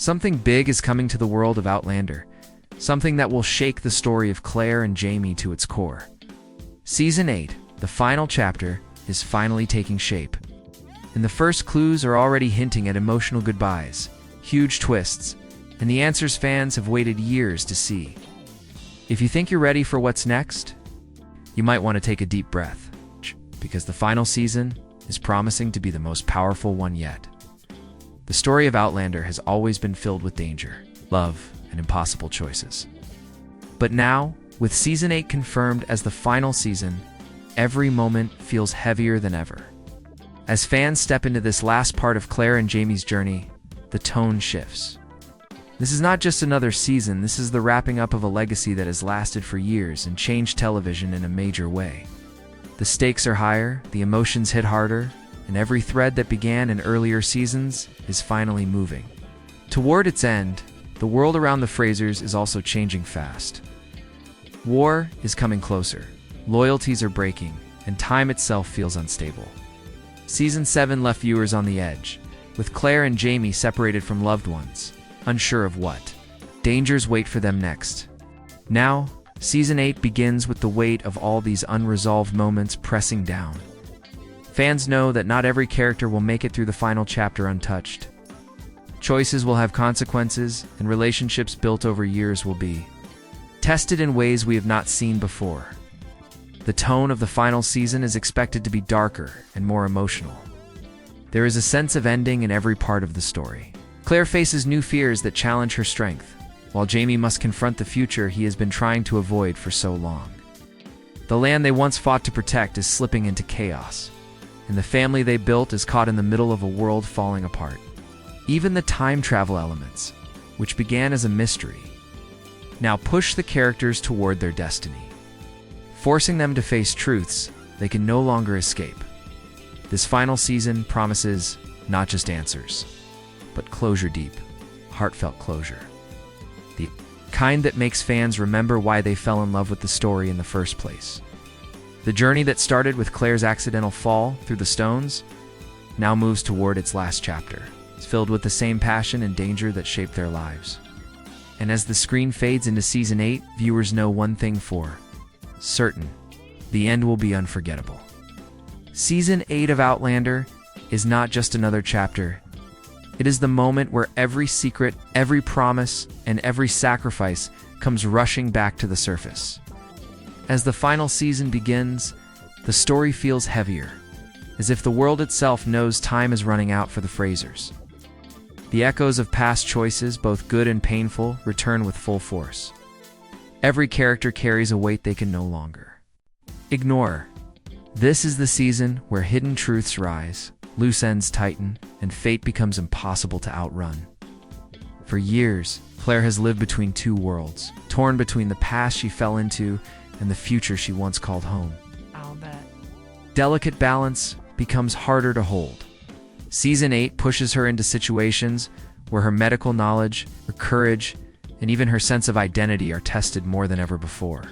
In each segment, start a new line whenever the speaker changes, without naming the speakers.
Something big is coming to the world of Outlander, something that will shake the story of Claire and Jamie to its core. Season 8, the final chapter, is finally taking shape. And the first clues are already hinting at emotional goodbyes, huge twists, and the answers fans have waited years to see. If you think you're ready for what's next, you might want to take a deep breath, because the final season is promising to be the most powerful one yet. The story of Outlander has always been filled with danger, love, and impossible choices. But now, with Season 8 confirmed as the final season, every moment feels heavier than ever. As fans step into this last part of Claire and Jamie's journey, the tone shifts. This is not just another season, this is the wrapping up of a legacy that has lasted for years and changed television in a major way. The stakes are higher, the emotions hit harder, and every thread that began in earlier seasons is finally moving. Toward its end, the world around the Frasers is also changing fast. War is coming closer, loyalties are breaking, and time itself feels unstable. Season 7 left viewers on the edge, with Claire and Jamie separated from loved ones, unsure of what dangers wait for them next. Now, Season 8 begins with the weight of all these unresolved moments pressing down. Fans know that not every character will make it through the final chapter untouched. Choices will have consequences, and relationships built over years will be tested in ways we have not seen before. The tone of the final season is expected to be darker and more emotional. There is a sense of ending in every part of the story. Claire faces new fears that challenge her strength, while Jamie must confront the future he has been trying to avoid for so long. The land they once fought to protect is slipping into chaos, and the family they built is caught in the middle of a world falling apart. Even the time travel elements, which began as a mystery, now push the characters toward their destiny, forcing them to face truths they can no longer escape. This final season promises not just answers, but closure, deep, heartfelt closure. The kind that makes fans remember why they fell in love with the story in the first place. The journey that started with Claire's accidental fall through the stones now moves toward its last chapter. It's filled with the same passion and danger that shaped their lives. And as the screen fades into Season 8, viewers know one thing for certain: the end will be unforgettable. Season 8 of Outlander is not just another chapter. It is the moment where every secret, every promise, and every sacrifice comes rushing back to the surface. As the final season begins, the story feels heavier, as if the world itself knows time is running out for the Frasers. The echoes of past choices, both good and painful, return with full force. Every character carries a weight they can no longer ignore. This is the season where hidden truths rise, loose ends tighten, and fate becomes impossible to outrun. For years, Claire has lived between two worlds, torn between the past she fell into and the future she once called home.
I'll bet.
Delicate balance becomes harder to hold. Season 8 pushes her into situations where her medical knowledge, her courage, and even her sense of identity are tested more than ever before.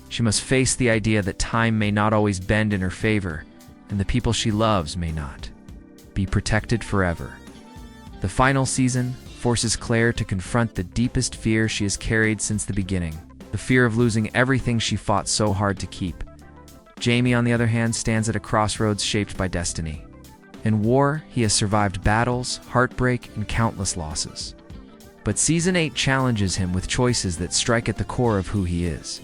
She must face the idea that time may not always bend in her favor, and the people she loves may not be protected forever. The final season forces Claire to confront the deepest fear she has carried since the beginning, the fear of losing everything she fought so hard to keep. Jamie, on the other hand, stands at a crossroads shaped by destiny. In war, he has survived battles, heartbreak, and countless losses. But Season 8 challenges him with choices that strike at the core of who he is.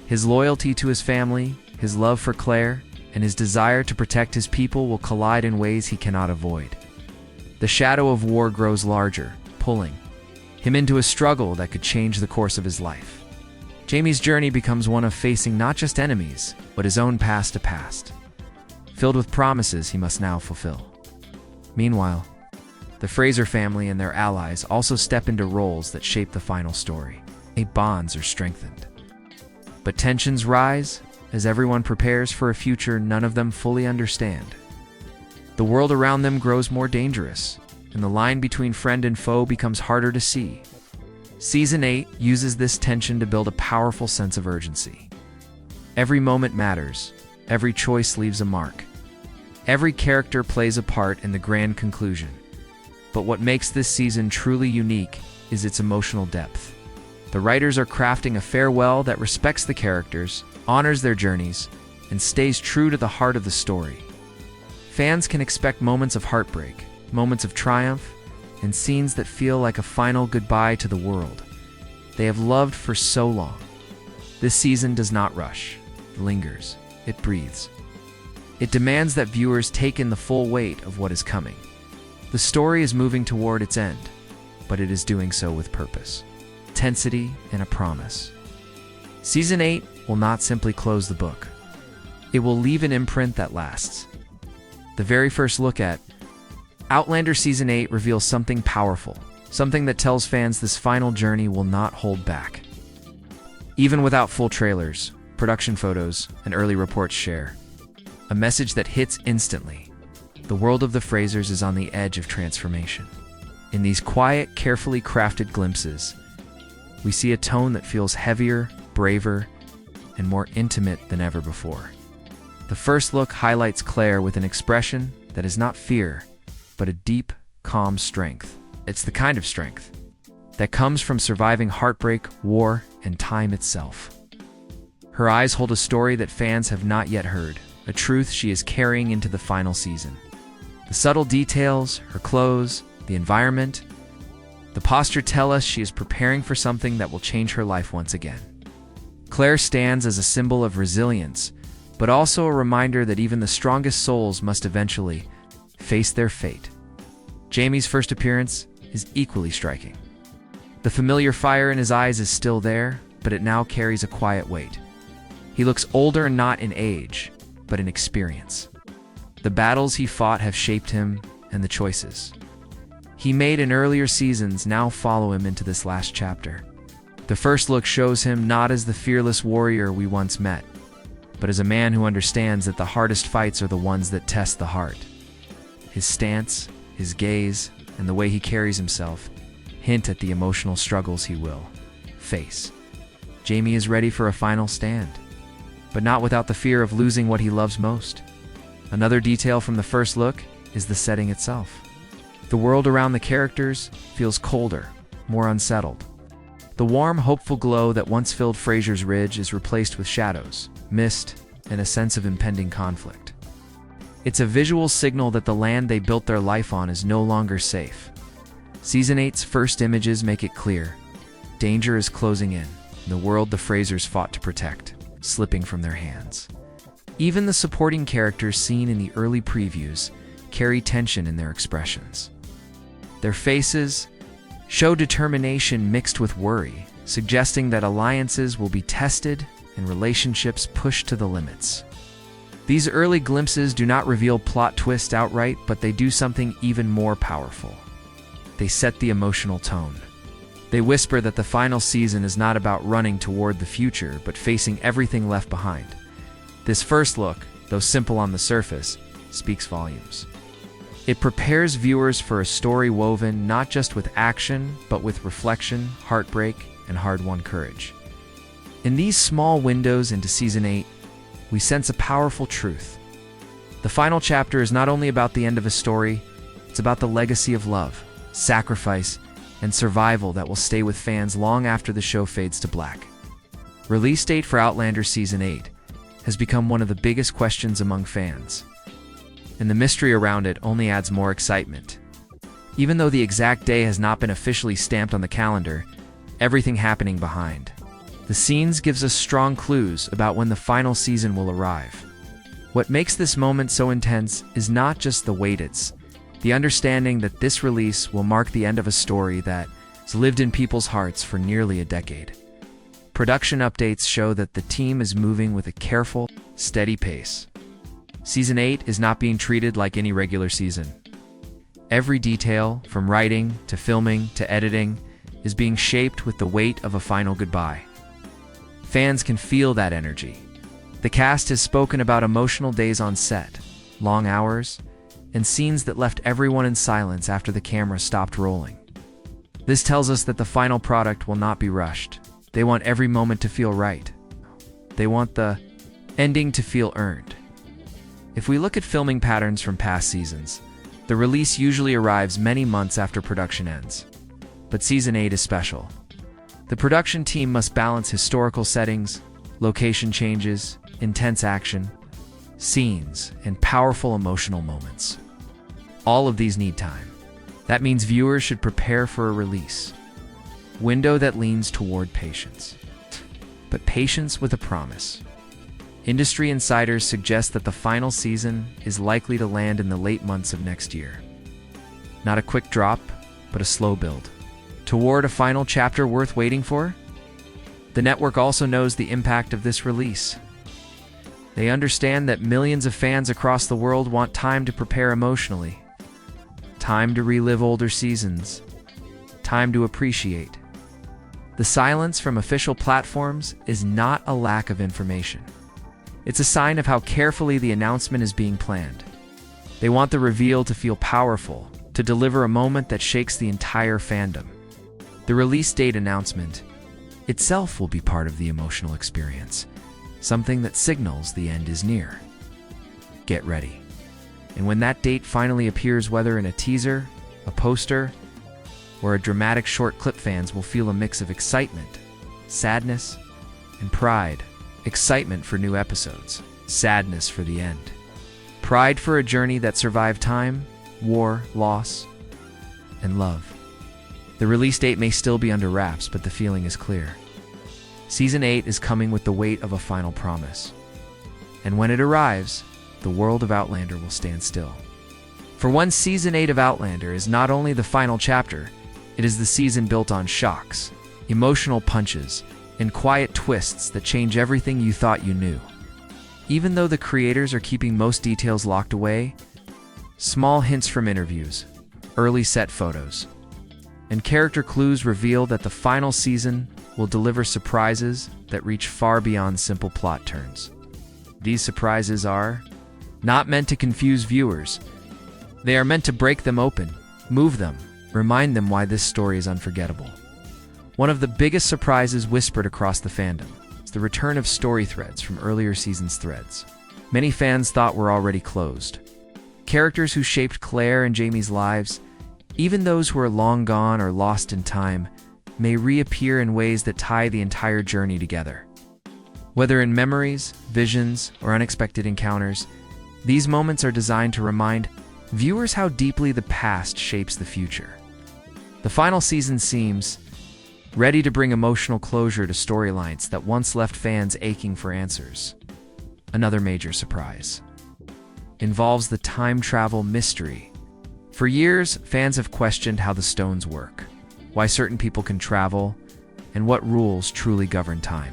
His loyalty to his family, his love for Claire, and his desire to protect his people will collide in ways he cannot avoid. The shadow of war grows larger, pulling him into a struggle that could change the course of his life. Jamie's journey becomes one of facing not just enemies, but his own past, filled with promises he must now fulfill. Meanwhile, the Fraser family and their allies also step into roles that shape the final story. Bonds are strengthened. But tensions rise as everyone prepares for a future none of them fully understand. The world around them grows more dangerous, and the line between friend and foe becomes harder to see. Season 8 uses this tension to build a powerful sense of urgency. Every moment matters. Every choice leaves a mark. Every character plays a part in the grand conclusion. But what makes this season truly unique is its emotional depth. The writers are crafting a farewell that respects the characters, honors their journeys, and stays true to the heart of the story. Fans can expect moments of heartbreak, moments of triumph, and scenes that feel like a final goodbye to the world they have loved for so long. This season does not rush, it lingers, it breathes. It demands that viewers take in the full weight of what is coming. The story is moving toward its end, but it is doing so with purpose, intensity, and a promise. Season 8 will not simply close the book. It will leave an imprint that lasts. The very first look at Outlander Season 8 reveals something powerful, something that tells fans this final journey will not hold back. Even without full trailers, production photos, and early reports share a message that hits instantly. The world of the Frasers is on the edge of transformation. In these quiet, carefully crafted glimpses, we see a tone that feels heavier, braver, and more intimate than ever before. The first look highlights Claire with an expression that is not fear, but a deep, calm strength. It's the kind of strength that comes from surviving heartbreak, war, and time itself. Her eyes hold a story that fans have not yet heard, a truth she is carrying into the final season. The subtle details, her clothes, the environment, the posture tell us she is preparing for something that will change her life once again. Claire stands as a symbol of resilience, but also a reminder that even the strongest souls must eventually face their fate. Jamie's first appearance is equally striking. The familiar fire in his eyes is still there, but it now carries a quiet weight. He looks older not in age, but in experience. The battles he fought have shaped him, and the choices he made in earlier seasons now follow him into this last chapter. The first look shows him not as the fearless warrior we once met, but as a man who understands that the hardest fights are the ones that test the heart. His stance, his gaze, and the way he carries himself hint at the emotional struggles he will face. Jamie is ready for a final stand, but not without the fear of losing what he loves most. Another detail from the first look is the setting itself. The world around the characters feels colder, more unsettled. The warm, hopeful glow that once filled Fraser's Ridge is replaced with shadows, mist, and a sense of impending conflict. It's a visual signal that the land they built their life on is no longer safe. Season 8's first images make it clear. Danger is closing in, the world the Frasers fought to protect, slipping from their hands. Even the supporting characters seen in the early previews carry tension in their expressions. Their faces show determination mixed with worry, suggesting that alliances will be tested and relationships pushed to the limits. These early glimpses do not reveal plot twists outright, but they do something even more powerful. They set the emotional tone. They whisper that the final season is not about running toward the future, but facing everything left behind. This first look, though simple on the surface, speaks volumes. It prepares viewers for a story woven not just with action, but with reflection, heartbreak, and hard-won courage. In these small windows into Season 8, we sense a powerful truth. The final chapter is not only about the end of a story, it's about the legacy of love, sacrifice, and survival that will stay with fans long after the show fades to black. Release date for Outlander Season 8 has become one of the biggest questions among fans, and the mystery around it only adds more excitement. Even though the exact day has not been officially stamped on the calendar, everything happening behind the scenes gives us strong clues about when the final season will arrive. What makes this moment so intense is not just the wait, it's the understanding that this release will mark the end of a story that has lived in people's hearts for nearly a decade. Production updates show that the team is moving with a careful, steady pace. Season 8 is not being treated like any regular season. Every detail, from writing to filming to editing, is being shaped with the weight of a final goodbye. Fans can feel that energy. The cast has spoken about emotional days on set, long hours, and scenes that left everyone in silence after the camera stopped rolling. This tells us that the final product will not be rushed. They want every moment to feel right. They want the ending to feel earned. If we look at filming patterns from past seasons, The release usually arrives many months after production ends. But Season 8 is special. The production team must balance historical settings, location changes, intense action, scenes, and powerful emotional moments. All of these need time. That means viewers should prepare for a release window that leans toward patience. But patience with a promise. Industry insiders suggest that the final season is likely to land in the late months of next year. Not a quick drop, but a slow build toward a final chapter worth waiting for. The network also knows the impact of this release. They understand that millions of fans across the world want time to prepare emotionally, time to relive older seasons, time to appreciate. The silence from official platforms is not a lack of information. It's a sign of how carefully the announcement is being planned. They want the reveal to feel powerful, to deliver a moment that shakes the entire fandom. The release date announcement itself will be part of the emotional experience, something that signals the end is near. Get ready. And when that date finally appears, whether in a teaser, a poster, or a dramatic short clip, fans will feel a mix of excitement, sadness, and pride. Excitement for new episodes, sadness for the end. Pride for a journey that survived time, war, loss, and love. The release date may still be under wraps, but the feeling is clear. Season 8 is coming with the weight of a final promise. And when it arrives, the world of Outlander will stand still. For one, Season 8 of Outlander is not only the final chapter, it is the season built on shocks, emotional punches, and quiet twists that change everything you thought you knew. Even though the creators are keeping most details locked away, small hints from interviews, early set photos, and character clues reveal that the final season will deliver surprises that reach far beyond simple plot turns. These surprises are not meant to confuse viewers. They are meant to break them open, move them, remind them why this story is unforgettable. One of the biggest surprises whispered across the fandom is the return of story threads from earlier seasons' threads. Many fans thought were already closed. Characters who shaped Claire and Jamie's lives, even those who are long gone or lost in time, may reappear in ways that tie the entire journey together. Whether in memories, visions, or unexpected encounters, these moments are designed to remind viewers how deeply the past shapes the future. The final season seems ready to bring emotional closure to storylines that once left fans aching for answers. Another major surprise involves the time travel mystery. For years, fans have questioned how the stones work, why certain people can travel, and what rules truly govern time.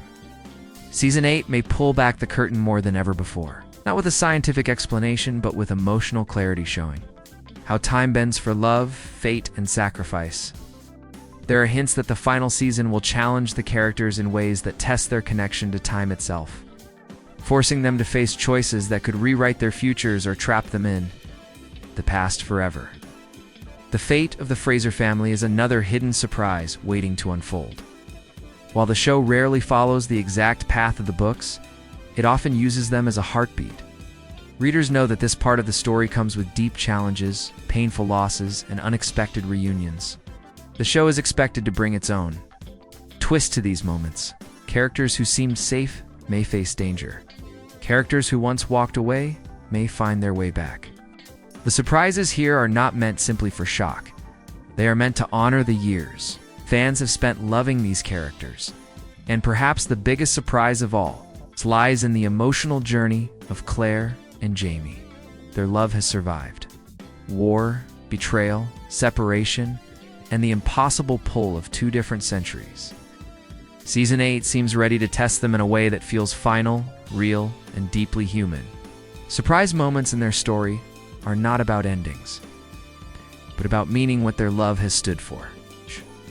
Season 8 may pull back the curtain more than ever before, not with a scientific explanation, but with emotional clarity, showing how time bends for love, fate, and sacrifice. There are hints that the final season will challenge the characters in ways that test their connection to time itself, forcing them to face choices that could rewrite their futures or trap them in the past forever. The fate of the Fraser family is another hidden surprise waiting to unfold. While the show rarely follows the exact path of the books, it often uses them as a heartbeat. Readers know that this part of the story comes with deep challenges, painful losses, and unexpected reunions. The show is expected to bring its own twist to these moments. Characters who seemed safe may face danger. Characters who once walked away may find their way back. The surprises here are not meant simply for shock. They are meant to honor the years fans have spent loving these characters. And perhaps the biggest surprise of all lies in the emotional journey of Claire and Jamie. Their love has survived war, betrayal, separation, and the impossible pull of 2 different centuries. Season 8 seems ready to test them in a way that feels final, real, and deeply human. Surprise moments in their story are not about endings, but about meaning what their love has stood for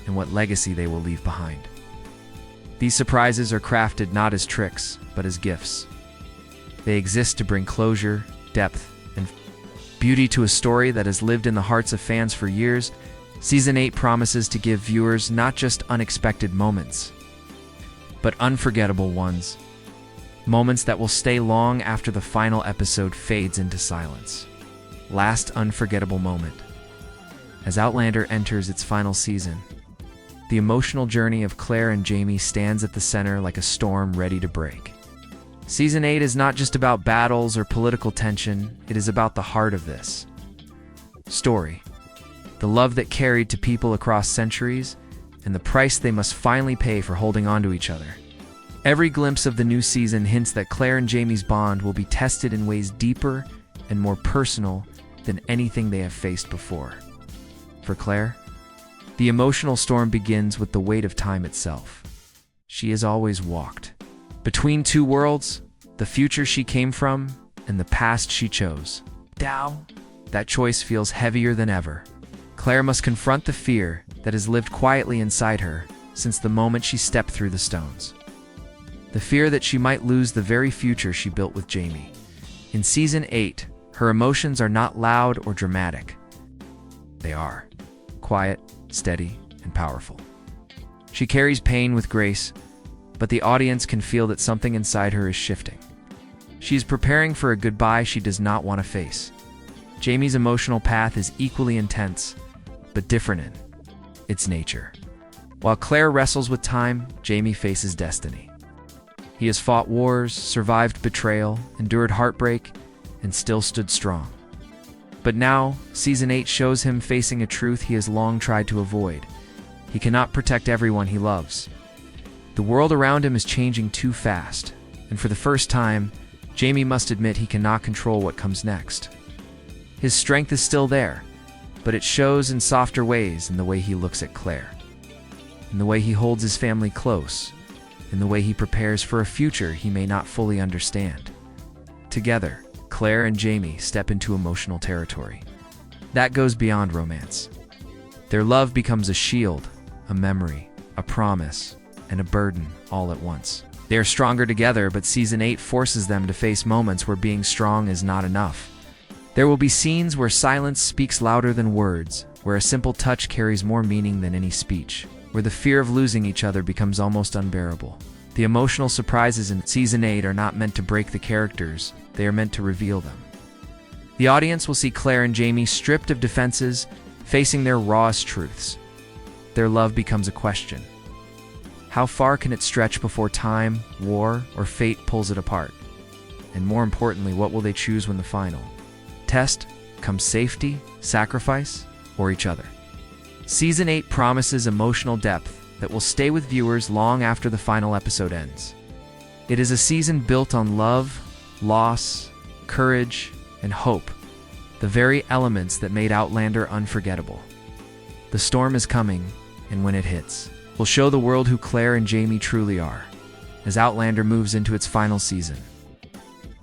and what legacy they will leave behind. These surprises are crafted not as tricks, but as gifts. They exist to bring closure, depth, and beauty to a story that has lived in the hearts of fans for years. Season 8 promises to give viewers not just unexpected moments, but unforgettable ones. Moments that will stay long after the final episode fades into silence. last unforgettable moment. As Outlander enters its final season, the emotional journey of Claire and Jamie stands at the center like a storm ready to break. Season 8 is not just about battles or political tension, it is about the heart of this story. The love that carried to people across centuries, and the price they must finally pay for holding on to each other. Every glimpse of the new season hints that Claire and Jamie's bond will be tested in ways deeper and more personal than anything they have faced before. For Claire, the emotional storm begins with the weight of time itself. She has always walked between two worlds, the future she came from and the past she chose. Now, that choice feels heavier than ever. Claire must confront the fear that has lived quietly inside her since the moment she stepped through the stones. The fear that she might lose the very future she built with Jamie. In Season 8, her emotions are not loud or dramatic. They are quiet, steady, and powerful. She carries pain with grace, but the audience can feel that something inside her is shifting. She is preparing for a goodbye she does not want to face. Jamie's emotional path is equally intense, but different in its nature. While Claire wrestles with time, Jamie faces destiny. He has fought wars, survived betrayal, endured heartbreak, and still stood strong. But now, Season 8 shows him facing a truth he has long tried to avoid. He cannot protect everyone he loves. The world around him is changing too fast, and for the first time, Jamie must admit he cannot control what comes next. His strength is still there, but it shows in softer ways in the way he looks at Claire, in the way he holds his family close, in the way he prepares for a future he may not fully understand. Together, Claire and Jamie step into emotional territory that goes beyond romance. Their love becomes a shield, a memory, a promise, and a burden all at once. They are stronger together, but Season 8 forces them to face moments where being strong is not enough. There will be scenes where silence speaks louder than words, where a simple touch carries more meaning than any speech, where the fear of losing each other becomes almost unbearable. The emotional surprises in Season 8 are not meant to break the characters, they are meant to reveal them. The audience will see Claire and Jamie stripped of defenses, facing their rawest truths. Their love becomes a question. How far can it stretch before time, war, or fate pulls it apart? And more importantly, what will they choose when the final test comes? Safety, sacrifice, or each other? Season 8 promises emotional depth that will stay with viewers long after the final episode ends. It is a season built on love, loss, courage, and hope, the very elements that made Outlander unforgettable. The storm is coming, and when it hits, will show the world who Claire and Jamie truly are, as Outlander moves into its final season.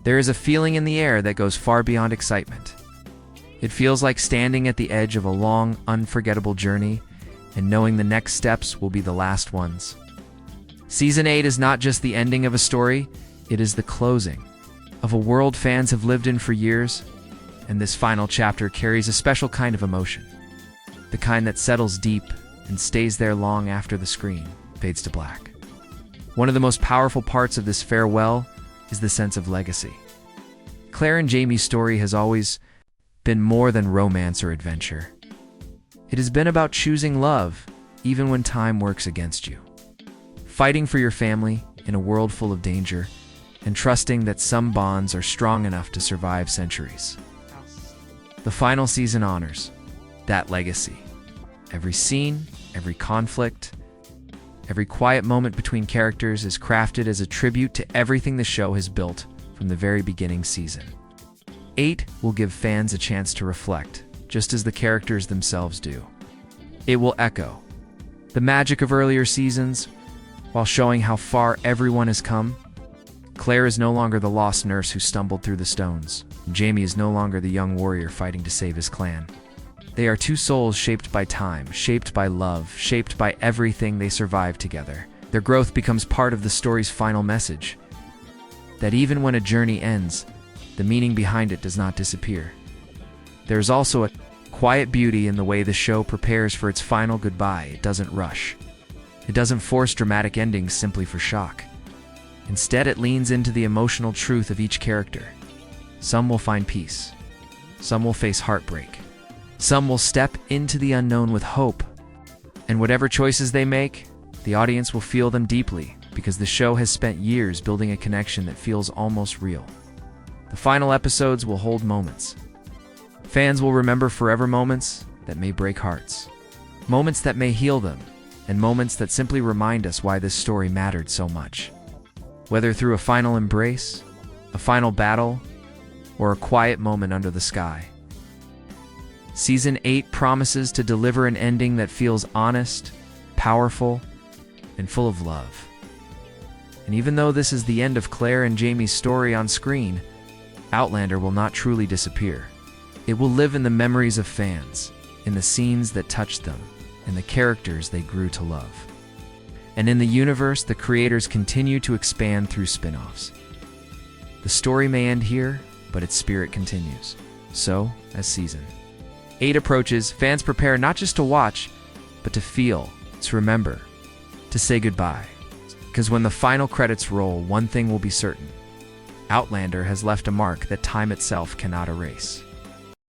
There is a feeling in the air that goes far beyond excitement. It feels like standing at the edge of a long, unforgettable journey and knowing the next steps will be the last ones. Season 8 is not just the ending of a story, it is the closing of a world fans have lived in for years, and this final chapter carries a special kind of emotion, the kind that settles deep and stays there long after the screen fades to black. One of the most powerful parts of this farewell is the sense of legacy. Claire and Jamie's story has always been more than romance or adventure. It has been about choosing love, even when time works against you. Fighting for your family in a world full of danger, and trusting that some bonds are strong enough to survive centuries. The final season honors that legacy. Every scene, every conflict, every quiet moment between characters is crafted as a tribute to everything the show has built from the very beginning. Season 8 will give fans a chance to reflect, just as the characters themselves do. It will echo the magic of earlier seasons, while showing how far everyone has come. Claire is no longer the lost nurse who stumbled through the stones. Jamie is no longer the young warrior fighting to save his clan. They are two souls shaped by time, shaped by love, shaped by everything they survived together. Their growth becomes part of the story's final message, that even when a journey ends, the meaning behind it does not disappear. There is also a quiet beauty in the way the show prepares for its final goodbye. It doesn't rush. It doesn't force dramatic endings simply for shock. Instead, it leans into the emotional truth of each character. Some will find peace. some will face heartbreak. Some will step into the unknown with hope. And whatever choices they make, the audience will feel them deeply because the show has spent years building a connection that feels almost real. The final episodes will hold moments. Fans will remember forever moments that may break hearts, moments that may heal them, and moments that simply remind us why this story mattered so much. Whether through a final embrace, a final battle, or a quiet moment under the sky, Season 8 promises to deliver an ending that feels honest, powerful, and full of love. And even though this is the end of Claire and Jamie's story on screen, Outlander will not truly disappear. It will live in the memories of fans, in the scenes that touched them, and the characters they grew to love. And in the universe, the creators continue to expand through spin-offs. The story may end here, but its spirit continues. So, as Season 8 approaches, fans prepare not just to watch, but to feel, to remember, to say goodbye. Because when the final credits roll, one thing will be certain: Outlander has left a mark that time itself cannot erase.